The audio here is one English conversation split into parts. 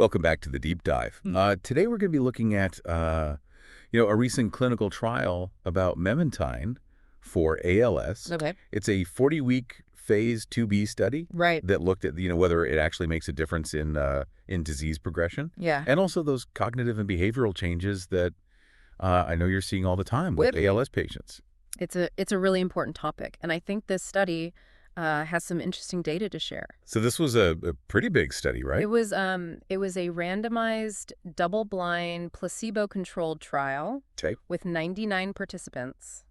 Welcome back to the deep dive. Today we're going to be looking at, a recent clinical trial about Memantine for ALS. Okay. It's a 40-week phase 2B study Right. that looked at, whether it actually makes a difference in disease progression. Yeah. And also those cognitive and behavioral changes that I know you're seeing all the time with ALS patients. It's a really important topic, and I think this study has some interesting data to share. So this was a pretty big study, right? It was a randomized, double-blind, placebo-controlled trial Okay. with 99 participants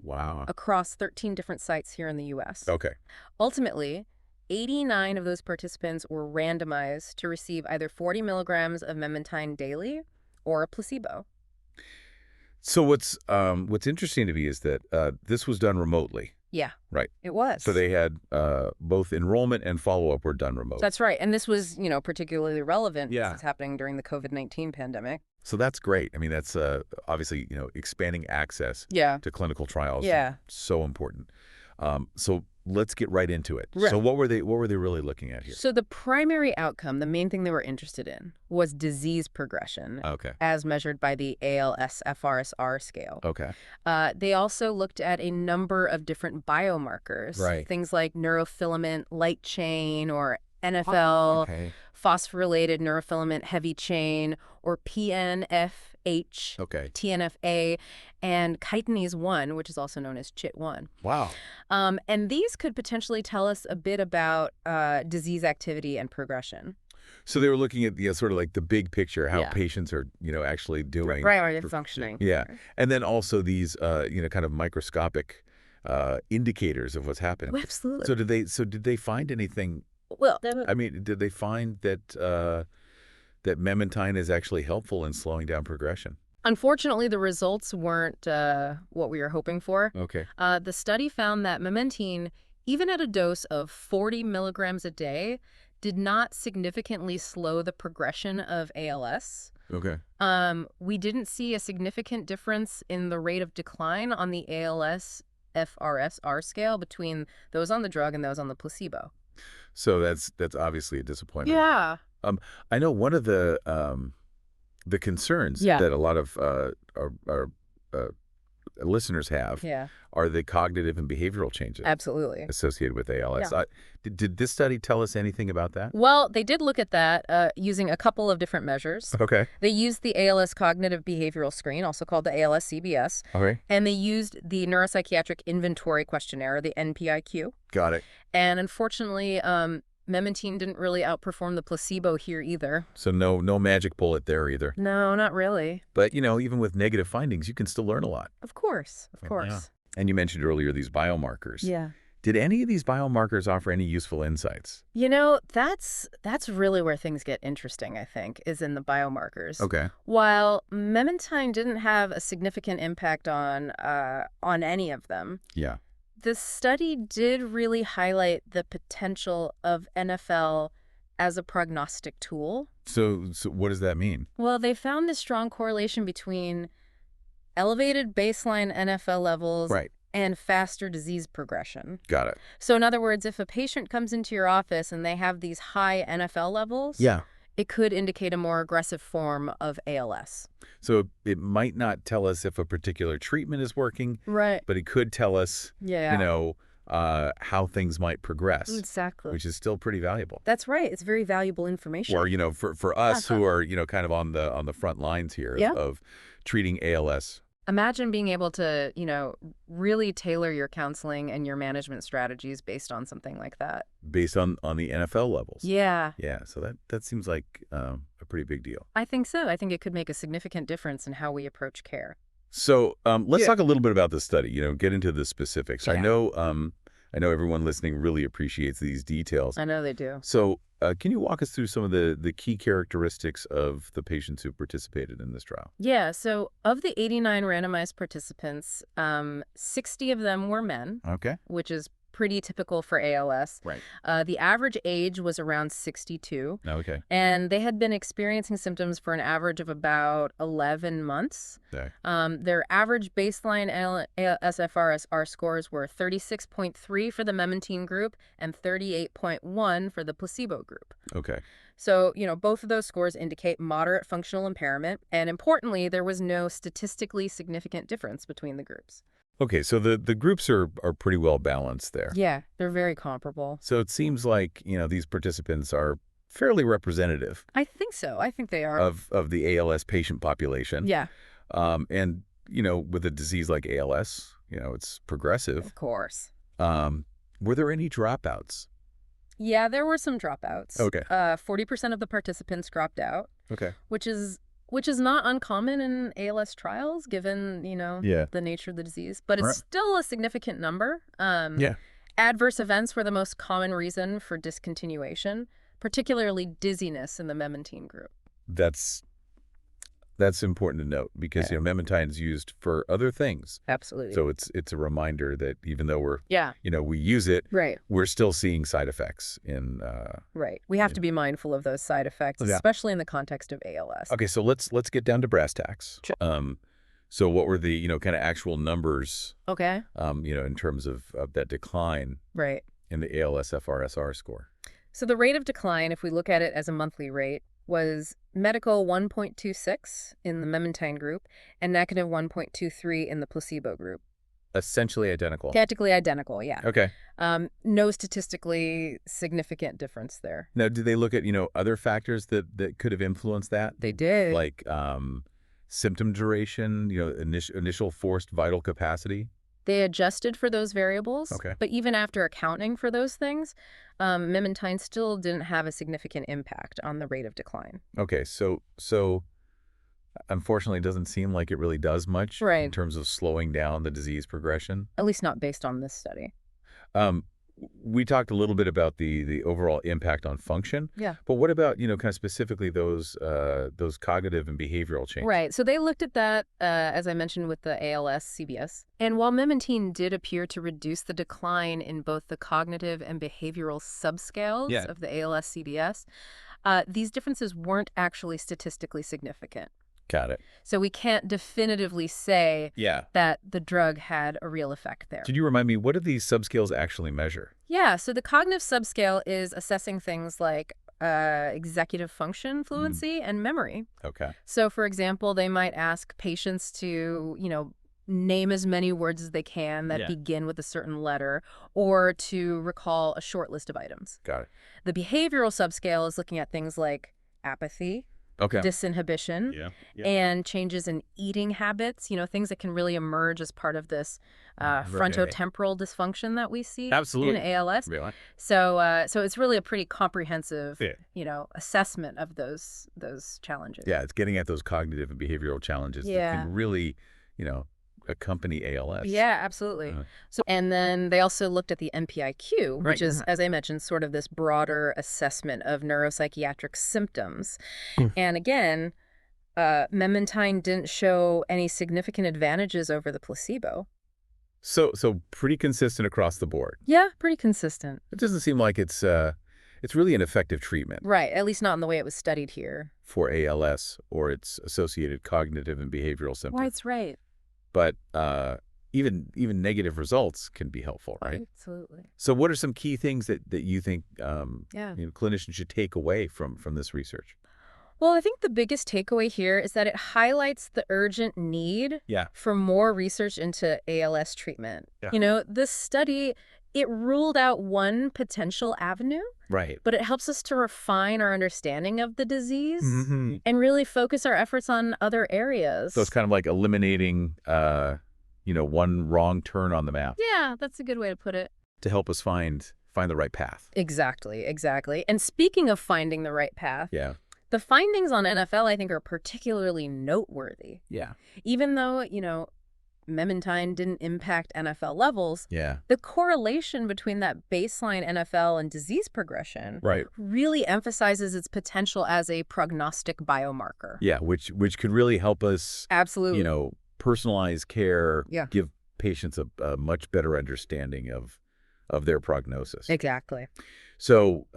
Wow. across 13 different sites here in the U.S. Okay. Ultimately, 89 of those participants were randomized to receive either 40 milligrams of Memantine daily or a placebo. So what's interesting to me is that this was done remotely. Yeah. Right. It was. So they had both enrollment and follow-up were done remote. That's right. And this was, particularly relevant Yeah. because it's happening during the COVID-19 pandemic. So that's great. I mean, that's obviously, expanding access Yeah. to clinical trials. Yeah. So important. So let's get right into it. Right. So what were they really looking at here? So the primary outcome, the main thing they were interested in, was disease progression, Okay. as measured by the ALS-FRS-R scale. Okay. They also looked at a number of different biomarkers, Right. things like neurofilament light chain or NFL, Okay. phosphorylated neurofilament heavy chain, or PNFH, Okay. TNFA, and chitinase 1, which is also known as CHIT1. Wow. And these could potentially tell us a bit about disease activity and progression. So they were looking at sort of like the big picture, how Yeah. patients are, actually doing. Right, functioning. Yeah. And then also these, kind of microscopic indicators of what's happening. Well, absolutely. So did they find anything? Well, I mean, did they find that that Memantine is actually helpful in slowing down progression? unfortunately, the results weren't what we were hoping for. Okay. The study found that Memantine, even at a dose of 40 milligrams a day, did not significantly slow the progression of ALS. Okay. We didn't see a significant difference in the rate of decline on the ALS-FRS-R scale between those on the drug and those on the placebo. So that's obviously a disappointment. Yeah. I know one of the concerns Yeah. that a lot of our listeners have Yeah. are the cognitive and behavioral changes Absolutely. associated with ALS. Yeah. Did this study tell us anything about that? Well, they did look at that using a couple of different measures. Okay. They used the ALS Cognitive Behavioral Screen, also called the ALS-CBS, Okay. and they used the Neuropsychiatric Inventory Questionnaire, the NPIQ. Got it. And unfortunately, Memantine didn't really outperform the placebo here either. So no magic bullet there either. No, not really. But, even with negative findings, you can still learn a lot. Of course. Of Yeah. course. And you mentioned earlier these biomarkers. Yeah. Did any of these biomarkers offer any useful insights? That's really where things get interesting, I think, is in the biomarkers. Okay. While Memantine didn't have a significant impact on any of them, Yeah. the study did really highlight the potential of NFL as a prognostic tool. So what does that mean? Well, they found this strong correlation between elevated baseline NFL levels Right. and faster disease progression. Got it. So in other words, if a patient comes into your office and they have these high NFL levels, Yeah. it could indicate a more aggressive form of ALS. So it might not tell us if a particular treatment is working, Right. but it could tell us, Yeah. how things might progress, Exactly. which is still pretty valuable. That's right. It's very valuable information. Or, for us who are, kind of on the front lines here Yeah. of treating ALS. Imagine being able to, really tailor your counseling and your management strategies based on something like that. Based on the NFL levels. Yeah, Yeah, so that seems like a pretty big deal. I think so. I think it could make a significant difference in how we approach care. So let's Yeah. talk a little bit about the study, get into the specifics. Yeah. I know everyone listening really appreciates these details. I know they do. So can you walk us through some of the key characteristics of the patients who participated in this trial? Yeah, so of the 89 randomized participants, 60 of them were men, Okay. which is pretty typical for ALS. Right. The average age was around 62, Okay. and they had been experiencing symptoms for an average of about 11 months. Okay. Their average baseline SFRSR scores were 36.3 for the Memantine group and 38.1 for the placebo group. Okay. So, both of those scores indicate moderate functional impairment, and importantly, there was no statistically significant difference between the groups. Okay, so the groups are pretty well balanced there. Yeah, they're very comparable. So it seems like, these participants are fairly representative I think so. I think they are. of the ALS patient population. Yeah, And, with a disease like ALS, it's progressive. of course. Were there any dropouts? Yeah, there were some dropouts. Okay. 40% of the participants dropped out, Okay. which is not uncommon in ALS trials, given, Yeah. the nature of the disease. But it's Right. still a significant number. Yeah. Adverse events were the most common reason for discontinuation, particularly dizziness in the Memantine group. That's important to note because, Yeah. Memantine is used for other things. Absolutely. So it's a reminder that even though Yeah, we use it, right. we're still seeing side effects in. Right. We have to be mindful of those side effects, Yeah. especially in the context of ALS. Okay, so let's get down to brass tacks. Sure. So what were the kind of actual numbers, Okay. in terms of that decline Right. in the ALS-FRSR score? So the rate of decline, if we look at it as a monthly rate, was medical 1.26 in the Memantine group and negative 1.23 in the placebo group. Essentially identical. Practically identical, yeah. Okay. No statistically significant difference there. Now, did they look at other factors that could have influenced that, They did. like symptom duration, initial forced vital capacity? They adjusted for those variables, Okay. but even after accounting for those things, Memantine still didn't have a significant impact on the rate of decline. Okay, so unfortunately, it doesn't seem like it really does much Right. in terms of slowing down the disease progression. At least not based on this study. We talked a little bit about the overall impact on function. Yeah. But what about, kind of specifically those cognitive and behavioral changes? Right. So they looked at that, as I mentioned, with the ALS CBS. And while Memantine did appear to reduce the decline in both the cognitive and behavioral subscales Yeah. of the ALS CBS, these differences weren't actually statistically significant. Got it. So we can't definitively say Yeah. that the drug had a real effect there. Could you remind me, what do these subscales actually measure? Yeah, so the cognitive subscale is assessing things like executive function fluency and memory. Okay. So, for example, they might ask patients to, name as many words as they can that Yeah. begin with a certain letter, or to recall a short list of items. Got it. The behavioral subscale is looking at things like apathy, Okay. disinhibition, Yeah. and changes in eating habits, things that can really emerge as part of this frontotemporal dysfunction that we see Absolutely. in ALS. Really? So it's really a pretty comprehensive, Yeah. assessment of those challenges. Yeah, it's getting at those cognitive and behavioral challenges that Yeah. can really, accompany ALS. Yeah, absolutely. And then they also looked at the NPI-Q, which Right. is, as I mentioned, sort of this broader assessment of neuropsychiatric symptoms. And again, Memantine didn't show any significant advantages over the placebo. So pretty consistent across the board. Yeah, pretty consistent. It doesn't seem like it's really an effective treatment Right, at least not in the way it was studied here. for ALS or its associated cognitive and behavioral symptoms. That's right. But even negative results can be helpful, right? Absolutely. So what are some key things that you think Yeah. clinicians should take away from this research? Well, I think the biggest takeaway here is that it highlights the urgent need Yeah. for more research into ALS treatment. Yeah. This study, it ruled out one potential avenue, Right. but it helps us to refine our understanding of the disease Mm-hmm. and really focus our efforts on other areas. So it's kind of like eliminating, one wrong turn on the map Yeah, that's a good way to put it. to help us find the right path. Exactly. And speaking of finding the right path, Yeah. the findings on NFL, I think, are particularly noteworthy. Yeah. Even though, Memantine didn't impact NFL levels, Yeah. the correlation between that baseline NFL and disease progression Right. really emphasizes its potential as a prognostic biomarker. Yeah, which could really help us, Absolutely. personalize care, Yeah. give patients a much better understanding of of their prognosis. Exactly. So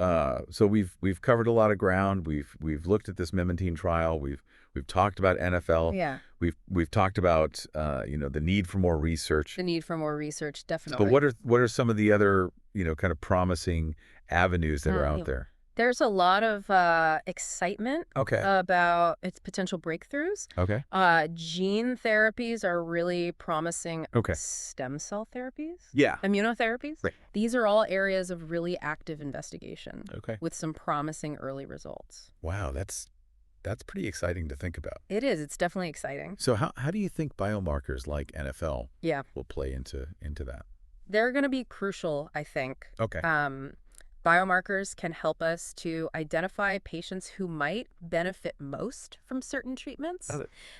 we've covered a lot of ground. We've looked at this Memantine trial. We've talked about NFL. Yeah. We've talked about the need for more research. The need for more research, But definitely. what are some of the other kind of promising avenues that are out there? There's a lot of excitement Okay. about its potential breakthroughs. Okay. Gene therapies are really promising. Okay. Stem cell therapies? Yeah. Immunotherapies? Right. These are all areas of really active investigation Okay. with some promising early results. Wow, that's pretty exciting to think about. It is. It's definitely exciting. So how do you think biomarkers like NFL Yeah. will play into that? They're going to be crucial, I think. Okay. Biomarkers can help us to identify patients who might benefit most from certain treatments.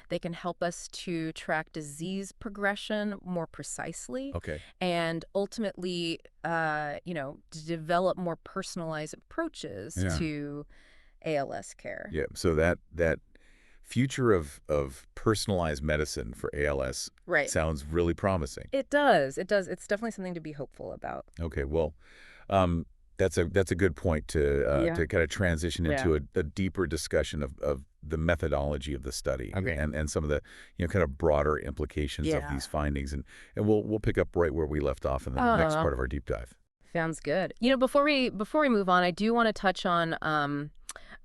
They can help us to track disease progression more precisely. Okay. And ultimately, develop more personalized approaches to ALS care. Yeah. So that future of personalized medicine for ALS sounds really promising. It does. It does. It's definitely something to be hopeful about. Okay. Well, that's a good point to kind of transition into a deeper discussion of the methodology of the study and some of the kind of broader implications of these findings, and we'll pick up right where we left off in the next part of our deep dive. Sounds good. Before we move on, I do want to touch on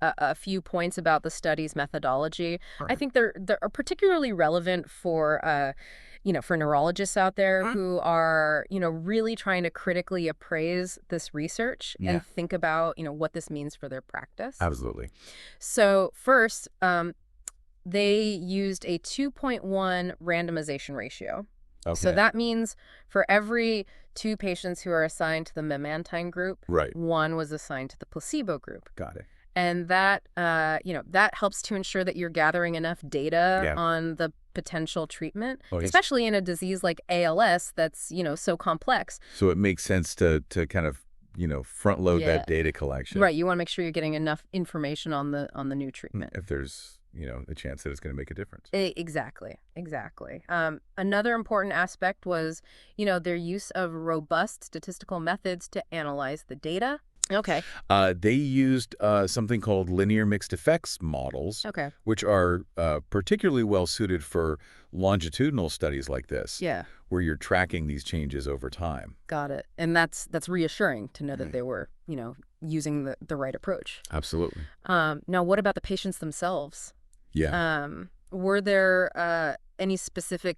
a few points about the study's methodology. Right. I think they're particularly relevant for for neurologists out there who are, really trying to critically appraise this research and think about, what this means for their practice. Absolutely. So first, they used a 2.1 randomization ratio. Okay. So that means for every 2 patients who are assigned to the Memantine group, 1 was assigned to the placebo group. Got it. And that, that helps to ensure that you're gathering enough data on the potential treatment, especially in a disease like ALS that's, so complex. So it makes sense to kind of, front load that data collection. Right. You want to make sure you're getting enough information on the new treatment. If there's, a chance that it's going to make a difference. Exactly. Another important aspect was, their use of robust statistical methods to analyze the data. Okay. They used something called linear mixed effects models, which are particularly well suited for longitudinal studies like this, where you're tracking these changes over time. Got it. And that's reassuring to know that they were, using the right approach. Absolutely. Now, what about the patients themselves? Yeah. Were there any specific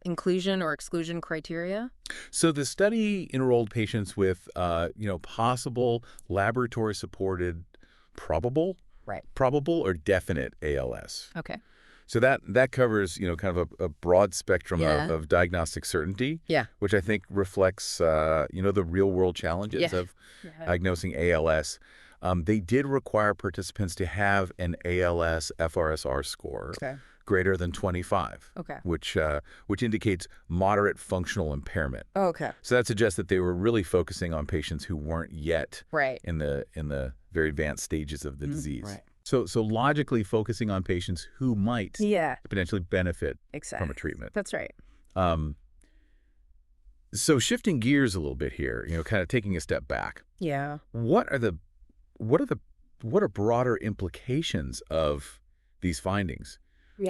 inclusion or exclusion criteria? So the study enrolled patients with, possible laboratory-supported probable or definite ALS. Okay. So that covers, kind of a broad spectrum of diagnostic certainty, which I think reflects, the real-world challenges of diagnosing ALS. They did require participants to have an ALS FRSR score greater than 25, which indicates moderate functional impairment. Okay. So that suggests that they were really focusing on patients who weren't yet in the very advanced stages of the disease. Right. So logically focusing on patients who might potentially benefit from a treatment. That's right. So shifting gears a little bit here, kind of taking a step back. Yeah. What are broader implications of these findings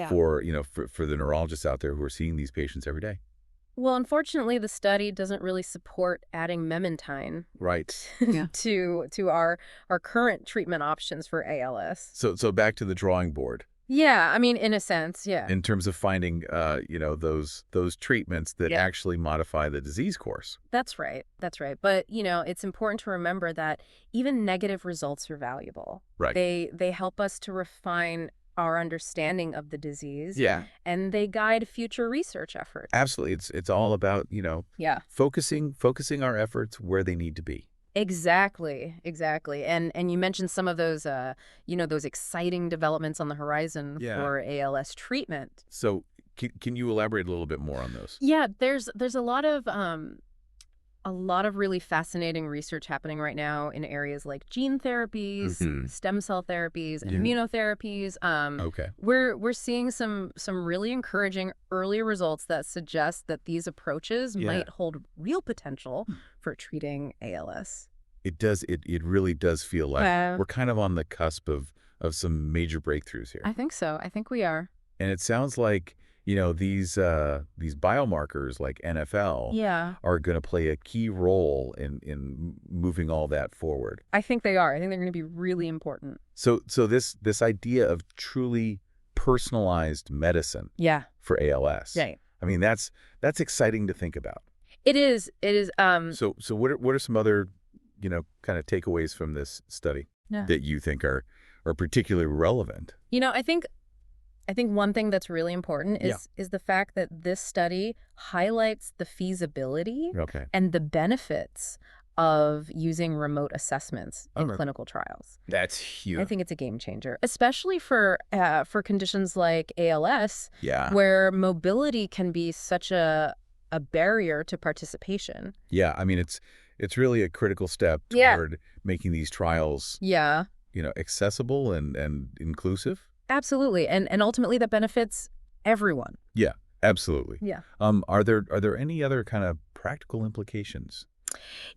for the neurologists out there who are seeing these patients every day? Well, unfortunately, the study doesn't really support adding Memantine to our current treatment options for ALS. So back to the drawing board. Yeah, I mean, in a sense, in terms of finding, those treatments that actually modify the disease course. That's right. But, it's important to remember that even negative results are valuable. Right. They help us to refine our understanding of the disease. Yeah. And they guide future research efforts. Absolutely. It's all about, focusing our efforts where they need to be. Exactly. And you mentioned some of those, those exciting developments on the horizon for ALS treatment. So can you elaborate a little bit more on those? Yeah, there's a lot of a lot of really fascinating research happening right now in areas like gene therapies, stem cell therapies, and immunotherapies. We're seeing some really encouraging early results that suggest that these approaches might hold real potential for treating ALS. It does. It really does feel like we're kind of on the cusp of some major breakthroughs here. I think so. I think we are. And it sounds like, these biomarkers like NFL are going to play a key role in moving all that forward. I think they are. I think they're going to be really important. So this idea of truly personalized medicine for ALS. Right. I mean, that's exciting to think about. It is. It is. So what are some other, kind of takeaways from this study that you think are particularly relevant? I think one thing that's really important is the fact that this study highlights the feasibility and the benefits of using remote assessments in clinical trials. That's huge. I think it's a game changer, especially for conditions like ALS, where mobility can be such a barrier to participation. Yeah, I mean, it's really a critical step toward making these trials accessible and inclusive. Absolutely. And ultimately that benefits everyone. Yeah, absolutely. Yeah. Are there any other kind of practical implications?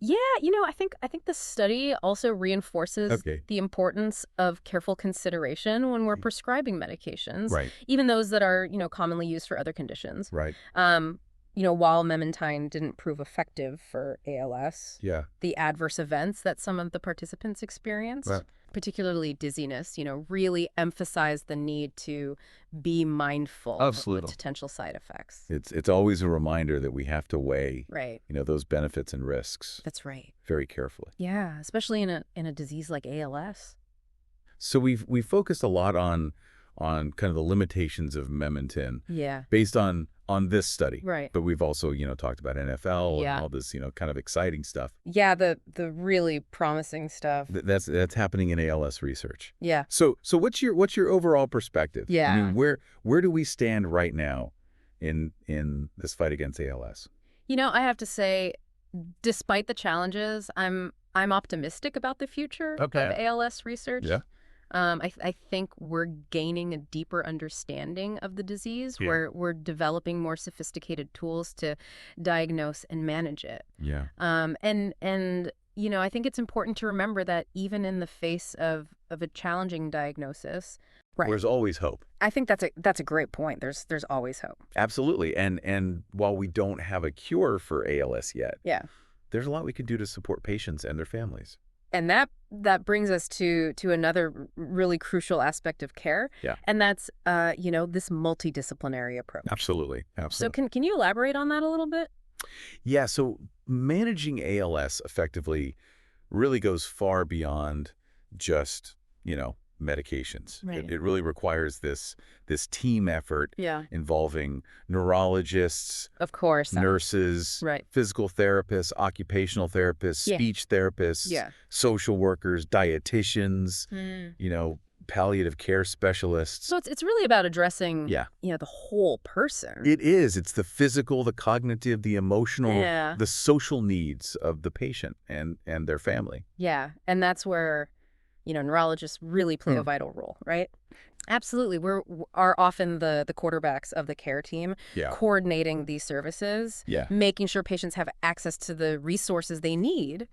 Yeah, I think the study also reinforces the importance of careful consideration when we're prescribing medications, even those that are, commonly used for other conditions. Right. While Memantine didn't prove effective for ALS, the adverse events that some of the participants experienced, particularly dizziness, really emphasize the need to be mindful of the potential side effects. It's always a reminder that we have to weigh, right, those benefits and risks. That's right. Very carefully. Yeah, especially in a disease like ALS. So we've focused a lot on kind of the limitations of Memantine. Based on this study. Right. But we've also, talked about NFL and all this, kind of exciting stuff. Yeah, the really promising stuff. That's happening in ALS research. Yeah. So what's your overall perspective? Yeah. I mean, where do we stand right now in this fight against ALS? I have to say, despite the challenges, I'm optimistic about the future of ALS research. Yeah. I think we're gaining a deeper understanding of the disease. We're developing more sophisticated tools to diagnose and manage it. Yeah. And I think it's important to remember that even in the face of a challenging diagnosis, there's always hope. I think that's a great point. There's always hope. Absolutely. And while we don't have a cure for ALS yet, there's a lot we can do to support patients and their families. And that brings us to another really crucial aspect of care. Yeah. And that's, this multidisciplinary approach. Absolutely. So can you elaborate on that a little bit? Yeah. So managing ALS effectively really goes far beyond just, medications. Right. It really requires this team effort involving neurologists, of course, nurses, physical therapists, occupational therapists, speech therapists, social workers, dietitians, palliative care specialists. So it's really about addressing the whole person. It is. It's the physical, the cognitive, the emotional, the social needs of the patient and their family. Yeah. And that's where neurologists really play a vital role, right? Absolutely. Are often the quarterbacks of the care team, coordinating these services, making sure patients have access to the resources they need.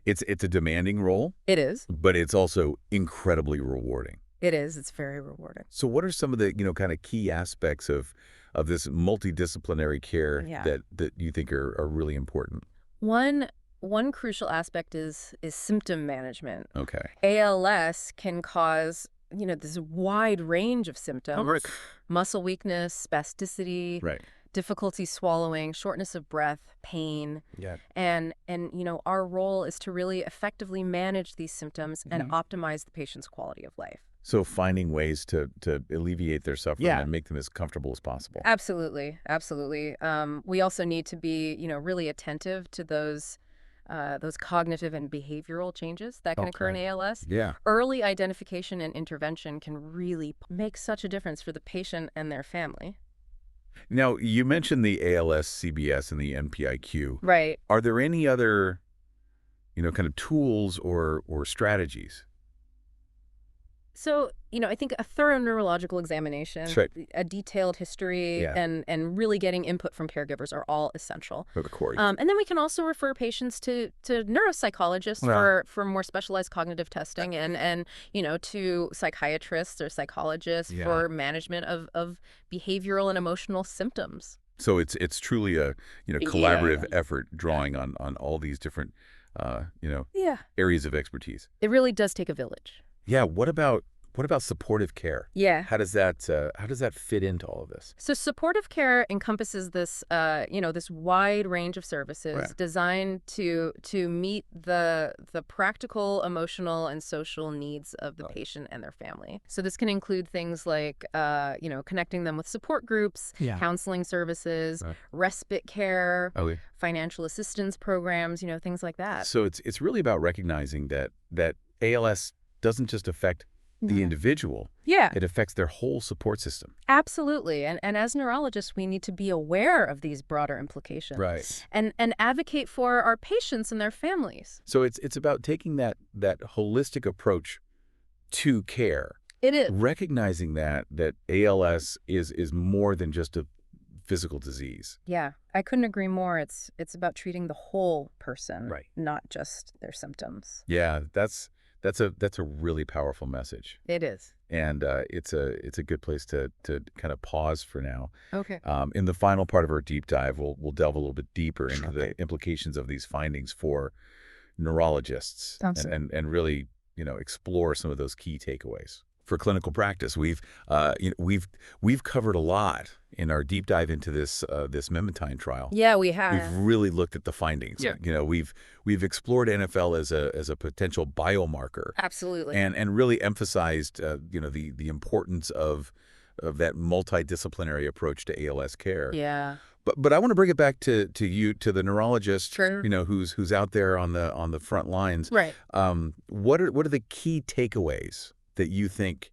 It's a demanding role. It is. But it's also incredibly rewarding. It is. It's very rewarding. So what are some of the, kind of key aspects of this multidisciplinary care that you think are really important? One crucial aspect is symptom management. Okay. ALS can cause, this wide range of symptoms. Muscle weakness, spasticity, difficulty swallowing, shortness of breath, pain. Yeah. And our role is to really effectively manage these symptoms and optimize the patient's quality of life. So finding ways to alleviate their suffering and make them as comfortable as possible. Absolutely. Absolutely. We also need to be, really attentive to those cognitive and behavioral changes that can occur in ALS. Yeah. Early identification and intervention can really make such a difference for the patient and their family. Now, you mentioned the ALS, CBS, and the NPIQ. Right. Are there any other, kind of tools or strategies? So, I think a thorough neurological examination, Right. a detailed history, and really getting input from caregivers are all essential. Of course. And then we can also refer patients to neuropsychologists for more specialized cognitive testing and to psychiatrists or psychologists for management of behavioral and emotional symptoms. So it's truly a collaborative effort drawing on all these different areas of expertise. It really does take a village. Yeah. What about supportive care? Yeah. How does that fit into all of this? So supportive care encompasses this this wide range of services designed to meet the practical, emotional, and social needs of the patient and their family. So this can include things like connecting them with support groups, counseling services, respite care, financial assistance programs, things like that. So it's really about recognizing that ALS doesn't just affect the individual. Yeah. It affects their whole support system. Absolutely. And as neurologists, we need to be aware of these broader implications. Right. And advocate for our patients and their families. So it's about taking that holistic approach to care. It is. Recognizing that ALS is more than just a physical disease. Yeah, I couldn't agree more. It's about treating the whole person, not just their symptoms. Yeah, that's a really powerful message. It is. And it's a good place to kind of pause for now. Okay. In the final part of our deep dive, we'll delve a little bit deeper into the implications of these findings for neurologists and really explore some of those key takeaways. For clinical practice, we've covered a lot in our deep dive into this Memantine trial. Yeah, we have. We've really looked at the findings. Yeah. We've explored NFL as a potential biomarker. Absolutely. And really emphasized the importance of that multidisciplinary approach to ALS care. Yeah. But I want to bring it back to you, to the neurologist, Sure. who's out there on the front lines. Right. What are the key takeaways that you think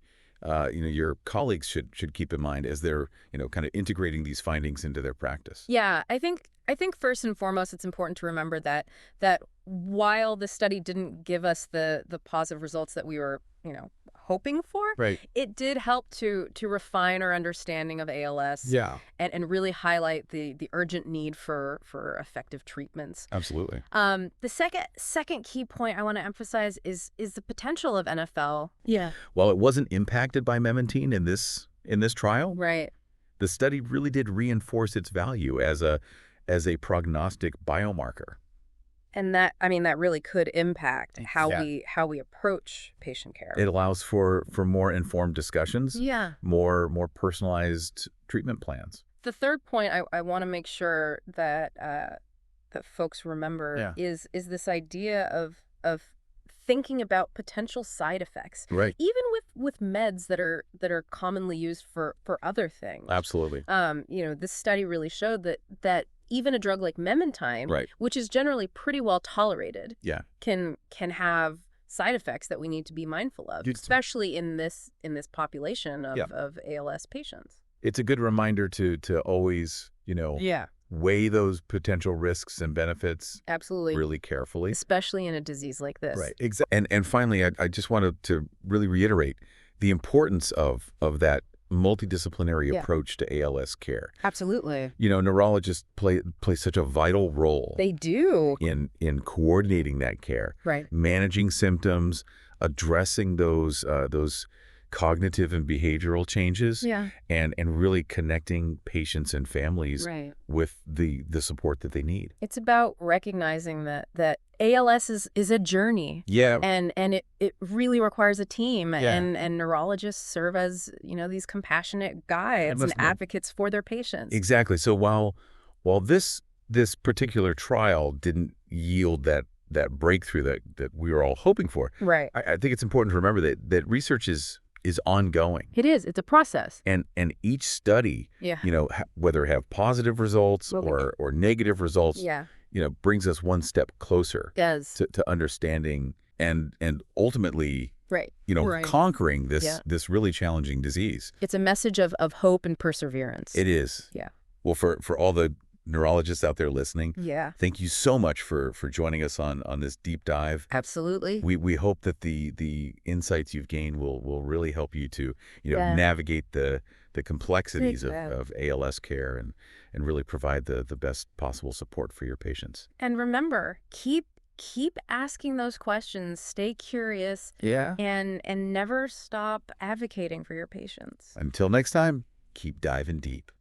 your colleagues should keep in mind as they're kind of integrating these findings into their practice? Yeah, I think first and foremost it's important to remember that while the study didn't give us the positive results that we were hoping for, it did help to refine our understanding of ALS. Yeah. And really highlight the urgent need for effective treatments. Absolutely. The second key point I want to emphasize is the potential of NFL. Yeah. While it wasn't impacted by Memantine in this trial, the study really did reinforce its value as a prognostic biomarker. And that really could impact how we approach patient care. It allows for more informed discussions. Yeah. More personalized treatment plans. The third point I want to make sure that folks remember is this idea of thinking about potential side effects. Right. Even with meds that are commonly used for other things. Absolutely. This study really showed that even a drug like Memantine, which is generally pretty well tolerated, can have side effects that we need to be mindful of, especially in this population of ALS patients. It's a good reminder to always, weigh those potential risks and benefits really carefully. Especially in a disease like this. Right. Exactly. And finally, I just wanted to really reiterate the importance of that multidisciplinary approach to ALS care. Absolutely. Neurologists play such a vital role. They do. In coordinating that care. Right. Managing symptoms, addressing those cognitive and behavioral changes. Yeah. And really connecting patients and families with the support that they need. It's about recognizing that ALS is a journey. Yeah. And it really requires a team. Yeah. And neurologists serve as, these compassionate guides and advocates for their patients. Exactly. So while this particular trial didn't yield that breakthrough that we were all hoping for, I think it's important to remember that research is ongoing. It is. It's a process. And each study, whether it have positive results or negative results, brings us one step closer to understanding and ultimately, Right. Conquering this really challenging disease. It's a message of hope and perseverance. It is. Yeah. Well, for all the neurologists out there listening, thank you so much for joining us on this deep dive. Absolutely. We hope that the insights you've gained will really help you to navigate the complexities of ALS care and really provide the best possible support for your patients. And remember, keep asking those questions, stay curious, and never stop advocating for your patients. Until next time, keep diving deep.